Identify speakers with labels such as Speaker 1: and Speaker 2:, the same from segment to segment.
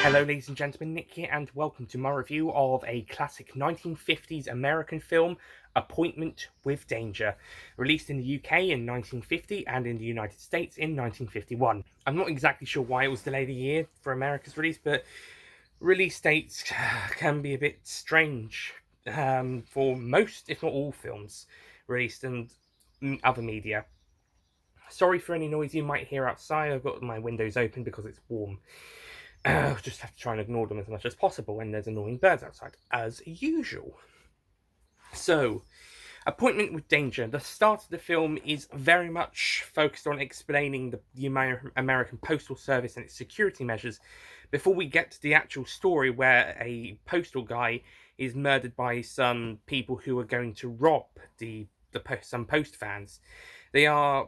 Speaker 1: Hello ladies and gentlemen, Nick here and welcome to my review of a classic 1950s American film, Appointment with Danger, released in the UK in 1950 and in the United States in 1951. I'm not exactly sure why it was delayed a year for America's release, but release dates can be a bit strange for most, if not all, films released in other media. Sorry for any noise you might hear outside. I've got my windows open because it's warm. Just have to try and ignore them as much as possible when there's annoying birds outside, as usual. So, Appointment with Danger. The start of the film is very much focused on explaining the American Postal Service and its security measures before we get to the actual story where a postal guy is murdered by some people who are going to rob some post vans. They are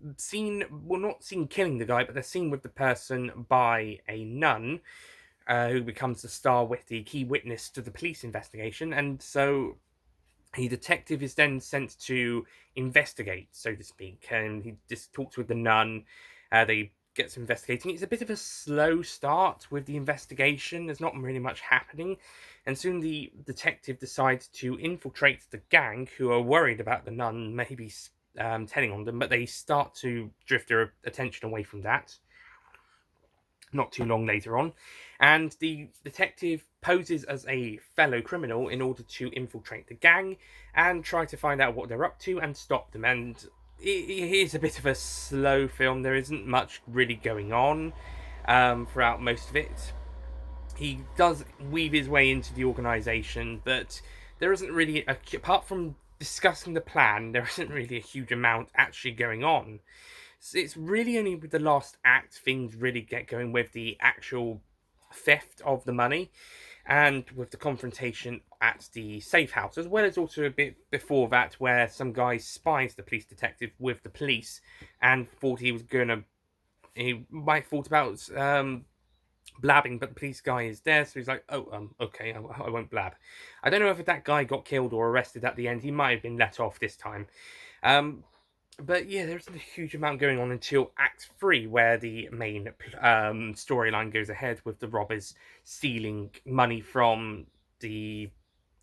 Speaker 1: not seen killing the guy, but they're seen with the person by a nun, who becomes the star with the key witness to the police investigation, and so the detective is then sent to investigate, so to speak, and he just talks with the nun. They get some investigating. It's a bit of a slow start with the investigation. There's not really much happening, and soon the detective decides to infiltrate the gang, who are worried about the nun maybe telling on them, but they start to drift their attention away from that not too long later on, and the detective poses as a fellow criminal in order to infiltrate the gang and try to find out what they're up to and stop them. And it is a bit of a slow film. There isn't much really going on throughout most of it. He does weave his way into the organisation, but there isn't really, apart from discussing the plan, there isn't really a huge amount actually going on. So it's really only with the last act things really get going, with the actual theft of the money and with the confrontation at the safe house, as well as also a bit before that where some guy spies the police detective with the police and thought he might have thought about blabbing, but the police guy is there, so he's like, oh, okay, I won't blab. I don't know if that guy got killed or arrested at the end. He might have been let off this time. But yeah, there isn't a huge amount going on until Act 3, where the main storyline goes ahead with the robbers stealing money from the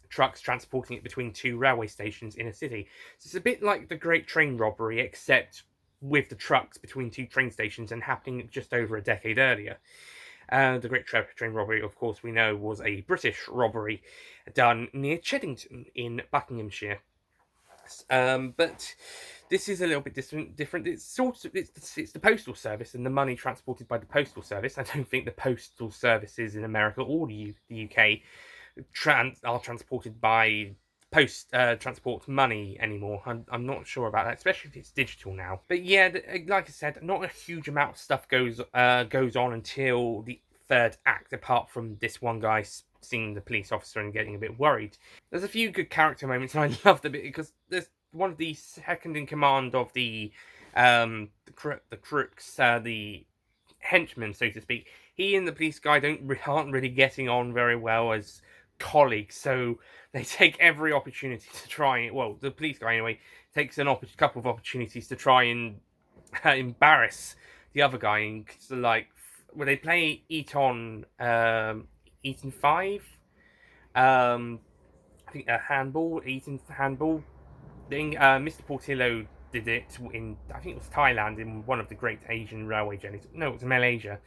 Speaker 1: trucks, transporting it between two railway stations in a city. So it's a bit like the Great Train Robbery, except with the trucks between two train stations and happening just over a decade earlier. The Great Train Robbery, of course, we know was a British robbery done near Cheddington in Buckinghamshire. But this is a little bit different. It's the postal service and the money transported by the postal service. I don't think the postal services in America or the UK are transported by transport money anymore. I'm not sure about that, especially if it's digital now. But yeah, like I said, not a huge amount of stuff goes on until the third act, apart from this one guy seeing the police officer and getting a bit worried. There's a few good character moments, and I love the bit because there's one of the second in command of the crooks, the henchmen, so to speak. He and the police guy aren't really getting on very well as colleagues, so they take every opportunity to try. Well, the police guy anyway takes couple of opportunities to try and embarrass the other guy. And so, like, when they play Eton 5, I think Eton handball thing. Mr. Portillo did it in, I think it was Thailand, in one of the Great Asian Railway Journeys. No, it was Malaysia.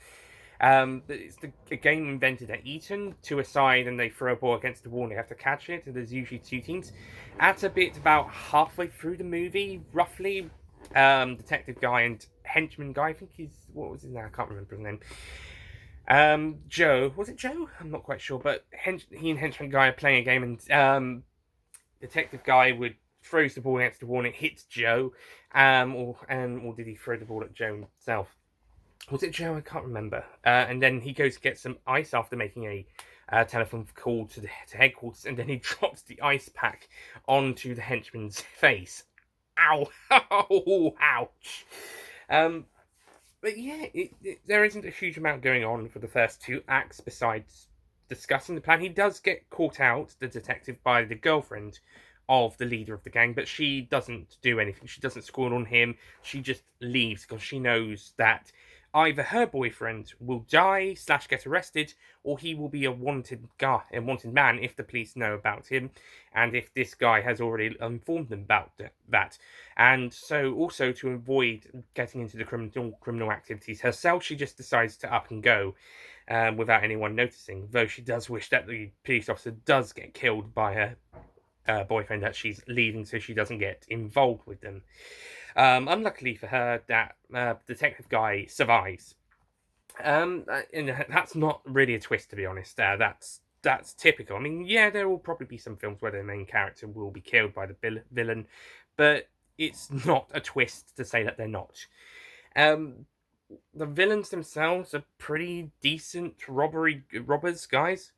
Speaker 1: It's a game invented at Eton, two aside, and they throw a ball against the wall and they have to catch it, and there's usually two teams. At a bit about halfway through the movie, roughly, detective guy and henchman guy, I think what was his name? I can't remember his name. Joe, was it Joe? I'm not quite sure, but he and henchman guy are playing a game, and detective guy throws the ball against the wall and it hits Joe, or did he throw the ball at Joe himself? Was it Joe? I can't remember. And then he goes to get some ice after making a telephone call to headquarters, and then he drops the ice pack onto the henchman's face. Ow! Oh, ouch! But yeah, there isn't a huge amount going on for the first two acts besides discussing the plan. He does get caught out, the detective, by the girlfriend of the leader of the gang, but she doesn't do anything. She doesn't scorn on him. She just leaves because she knows that either her boyfriend will die / get arrested, or he will be a wanted guy, a wanted man if the police know about him, and if this guy has already informed them about that. And so, also to avoid getting into the criminal activities herself, she just decides to up and go without anyone noticing. Though she does wish that the police officer does get killed by her boyfriend, that she's leaving so she doesn't get involved with them. Unluckily for her, that detective guy survives. And that's not really a twist, to be honest. That's typical. I mean, yeah, there will probably be some films where the main character will be killed by the villain, but it's not a twist to say that they're not. The villains themselves are pretty decent robbers, guys.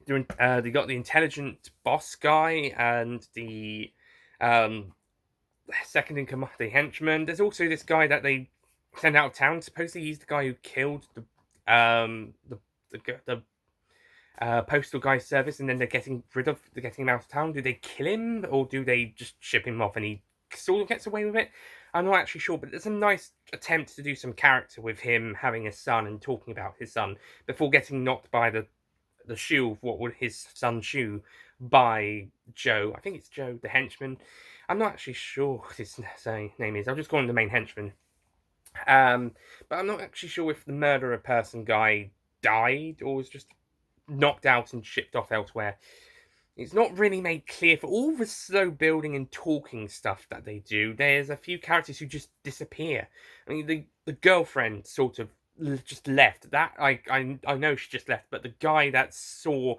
Speaker 1: They got the intelligent boss guy and the um, second in command, the henchman. There's also this guy that they send out of town. Supposedly he's the guy who killed the postal guy's service, and then they're getting him out of town. Do they kill him, or do they just ship him off and he sort of gets away with it? I'm not actually sure, but there's a nice attempt to do some character with him having a son and talking about his son before getting knocked by the shoe of what would his son shoe by Joe. I think it's Joe, the henchman. I'm not actually sure what his name is. I'll just call him the main henchman. But I'm not actually sure if the murderer person guy died or was just knocked out and shipped off elsewhere. It's not really made clear. For all the slow building and talking stuff that they do, there's a few characters who just disappear. I mean, the girlfriend sort of just left. That I know she just left, but the guy that saw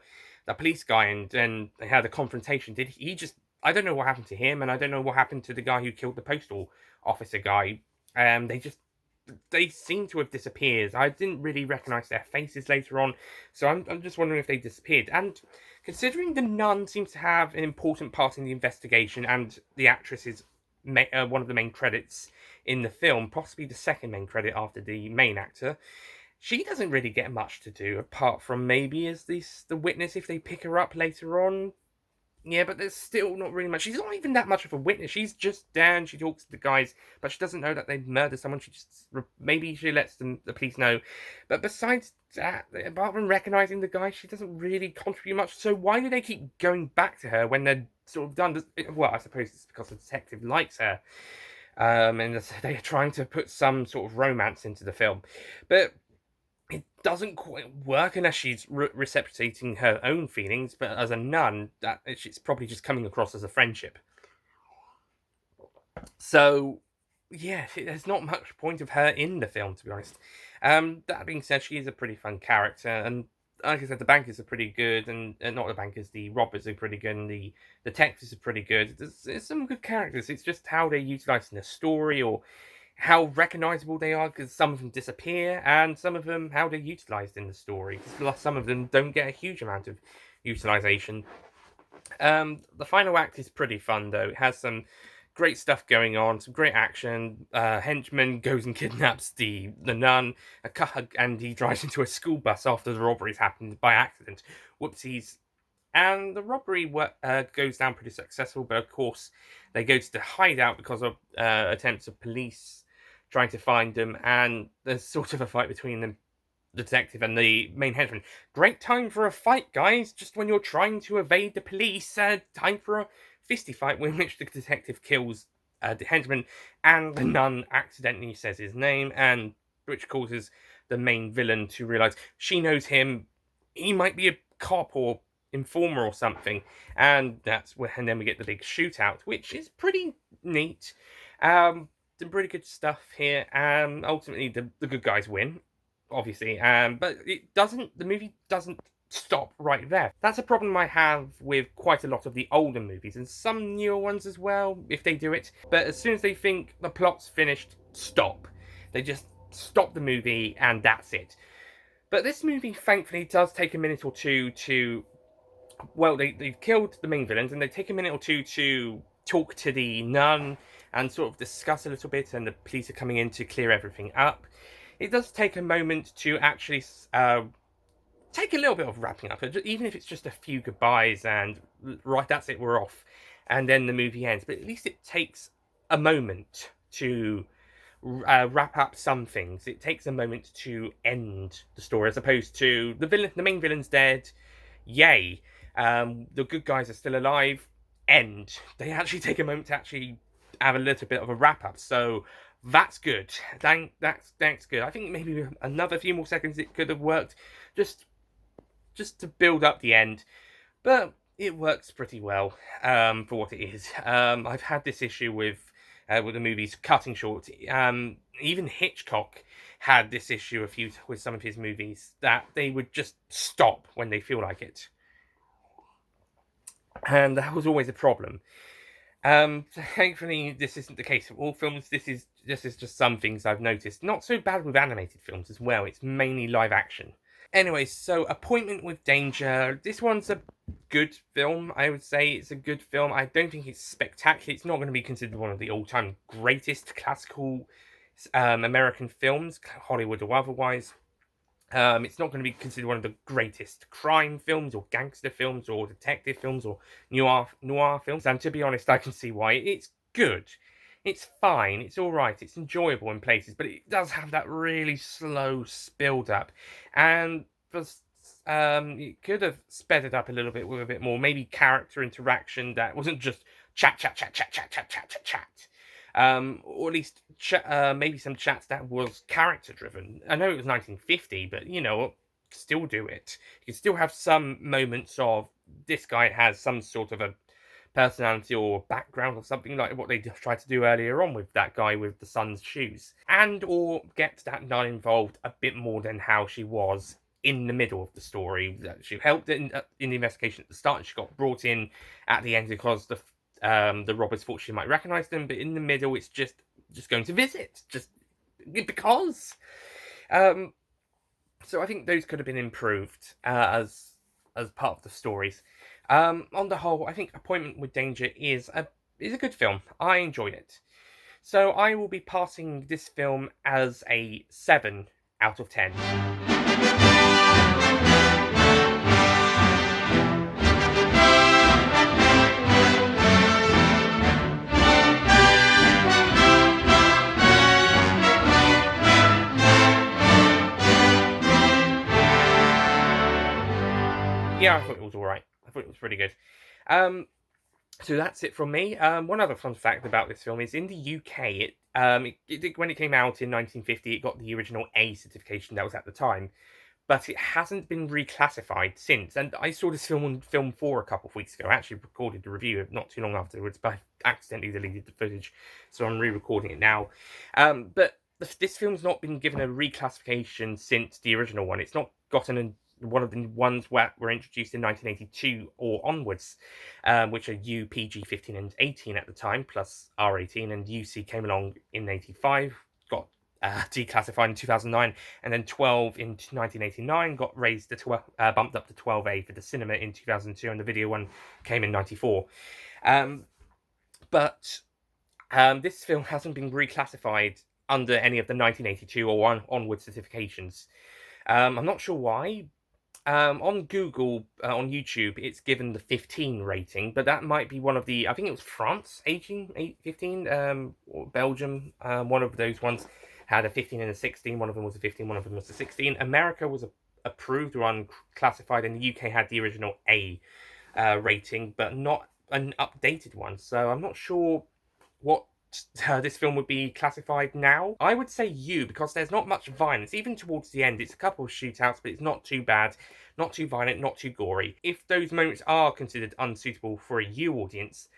Speaker 1: the police guy and then they had a confrontation, did he just? I don't know what happened to him, and I don't know what happened to the guy who killed the postal officer guy. They seem to have disappeared. I didn't really recognize their faces later on, so I'm just wondering if they disappeared. And considering the nun seems to have an important part in the investigation, and the actress is one of the main credits in the film, possibly the second main credit after the main actor, she doesn't really get much to do apart from maybe as the witness if they pick her up later on. Yeah, but there's still not really much. She's not even that much of a witness. She's just there and she talks to the guys, but she doesn't know that they've murdered someone. She just maybe she lets the police know. But besides that, apart from recognizing the guy, she doesn't really contribute much. So why do they keep going back to her when they're sort of done? Well, I suppose it's because the detective likes her, and they're trying to put some sort of romance into the film, but it doesn't quite work unless she's reciprocating her own feelings, but as a nun, that it's probably just coming across as a friendship. So, yeah, there's not much point of her in the film, to be honest. That being said, she is a pretty fun character, and like I said, the bankers are pretty good, and not the bankers, the robbers are pretty good, and the detectives are pretty good. There's some good characters. It's just how they're utilised in the story, or how recognizable they are, because some of them disappear, and some of them how they're utilized in the story, because some of them don't get a huge amount of utilization. The final act is pretty fun, though. It has some great stuff going on, some great action. Henchman goes and kidnaps the nun, and he drives into a school bus after the robbery's happened by accident. Whoopsies. And the robbery goes down pretty successful, but of course they go to the hideout because of attempts of police trying to find them, and there's sort of a fight between the detective and the main henchman. Great time for a fight, guys, just when you're trying to evade the police. Time for a fisty fight in which the detective kills the henchman, and the nun accidentally says his name, and which causes the main villain to realise she knows him. He might be a cop or informer or something, and and then we get the big shootout, which is pretty neat. Some pretty good stuff here. Ultimately, the good guys win, obviously. But the movie doesn't stop right there. That's a problem I have with quite a lot of the older movies, and some newer ones as well, if they do it. But as soon as they think the plot's finished, stop. They just stop the movie, and that's it. But this movie, thankfully, does take a minute or two to... Well, they've killed the main villains, and they take a minute or two to talk to the nun and sort of discuss a little bit, and the police are coming in to clear everything up. It does take a moment to actually take a little bit of wrapping up, even if it's just a few goodbyes and, right, that's it, we're off. And then the movie ends. But at least it takes a moment to wrap up some things. It takes a moment to end the story, as opposed to the main villain's dead. Yay! The good guys are still alive. End. They actually take a moment to actually have a little bit of a wrap up. So that's good. That's good. I think maybe another few more seconds it could have worked, just just to build up the end, but it works pretty well for what it is. I've had this issue with the movies cutting short. Even Hitchcock had this issue with some of his movies, that they would just stop when they feel like it, and that was always a problem. Thankfully, this isn't the case of all films. This is just some things I've noticed. Not so bad with animated films as well. It's mainly live action. Anyway, so Appointment with Danger. This one's a good film, I would say. It's a good film. I don't think it's spectacular. It's not going to be considered one of the all-time greatest classical American films, Hollywood or otherwise. It's not going to be considered one of the greatest crime films or gangster films or detective films or noir films. And to be honest, I can see why. It's good. It's fine. It's all right. It's enjoyable in places, but it does have that really slow build up, and it could have sped it up a little bit with a bit more, maybe character interaction that wasn't just chat, chat, chat, chat, chat, chat, chat, chat, chat. Or at least maybe some chats that was character driven. I know it was 1950, but still do it. You can still have some moments of this guy has some sort of a personality or background or something like what they tried to do earlier on with that guy with the son's shoes, and or get that nun involved a bit more than how she was in the middle of the story. She helped in the investigation at the start, and she got brought in at the end because the robbers thought she might recognize them, but in the middle it's just going to visit, just because. So I think those could have been improved as part of the stories. On the whole, I think Appointment with Danger is a good film. I enjoyed it. So I will be passing this film as a 7 out of 10. Yeah, I thought it was alright. I thought it was pretty good. So that's it from me. One other fun fact about this film is in the UK, when it came out in 1950, it got the original A certification that was at the time, but it hasn't been reclassified since. And I saw this film on Film 4 a couple of weeks ago. I actually recorded the review not too long afterwards, but I accidentally deleted the footage, so I'm re-recording it now. But this film's not been given a reclassification since the original one. It's not gotten one of the ones that were introduced in 1982 or onwards, which are U, PG 15 and 18 at the time, plus R18, and UC came along in 85, got declassified in 2009, and then 12 in 1989 got raised to bumped up to 12A for the cinema in 2002, and the video one came in 94. But this film hasn't been reclassified under any of the 1982 or onward certifications. I'm not sure why. On Google, on YouTube, it's given the 15 rating, but that might be one of the, I think it was France, 15, or Belgium, one of those ones had a 15 and a 16, one of them was a 15, one of them was a 16. America was approved or unclassified, and the UK had the original A rating, but not an updated one, so I'm not sure what this film would be classified now. I would say U, because there's not much violence. Even towards the end, it's a couple of shootouts, but it's not too bad, not too violent, not too gory. If those moments are considered unsuitable for a U audience,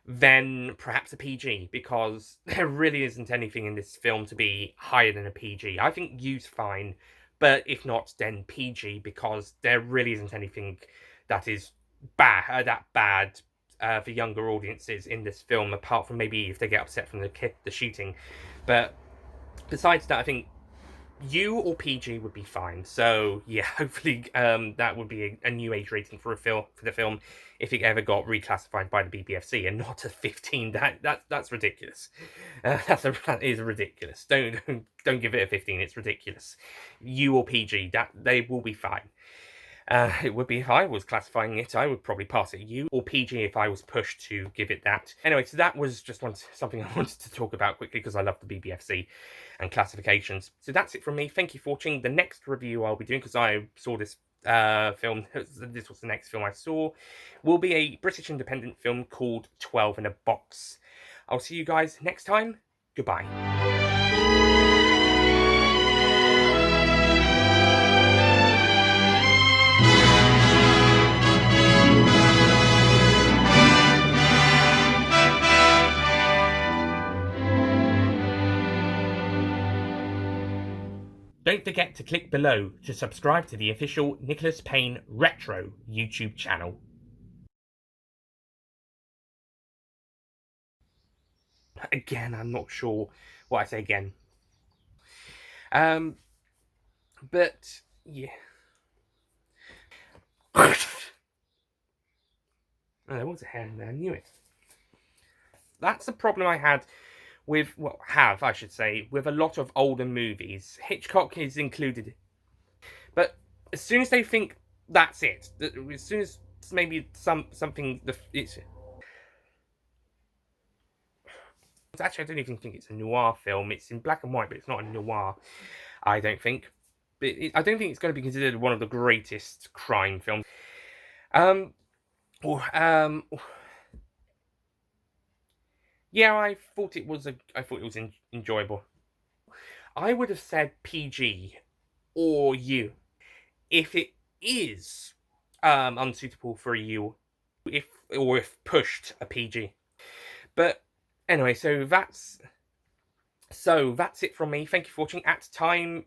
Speaker 1: then perhaps a PG, because there really isn't anything in this film to be higher than a PG. I think U's fine, but if not, then PG, because there really isn't anything that is that bad for younger audiences in this film, apart from maybe if they get upset from the shooting. But besides that, I think U or PG would be fine. So yeah, hopefully that would be a new age rating for the film if it ever got reclassified by the BBFC, and not a 15. That's ridiculous. That is ridiculous. Don't give it a 15. It's ridiculous. U or PG, that they will be fine. It would be if I was classifying it. I would probably pass it U, or PG if I was pushed to give it that. Anyway, so that was just something I wanted to talk about quickly because I love the BBFC and classifications. So that's it from me. Thank you for watching. The next review I'll be doing, because I saw this film, this was the next film I saw, will be a British independent film called 12 in a Box. I'll see you guys next time. Goodbye. Don't forget to click below to subscribe to the official Nicholas Payne Retro YouTube channel. Again, I'm not sure what I say again. But yeah. Oh, there was a hair in there, I knew it. That's the problem I had with, I should say, with a lot of older movies. Hitchcock is included. But as soon as they think that's it, as soon as maybe something, it's actually, I don't even think it's a noir film. It's in black and white, but it's not a noir, I don't think. But I don't think it's going to be considered one of the greatest crime films. Yeah, I thought it was enjoyable. I would have said PG or U. If it is unsuitable for a U, if pushed a PG. But anyway, so that's it from me. Thank you for watching. At time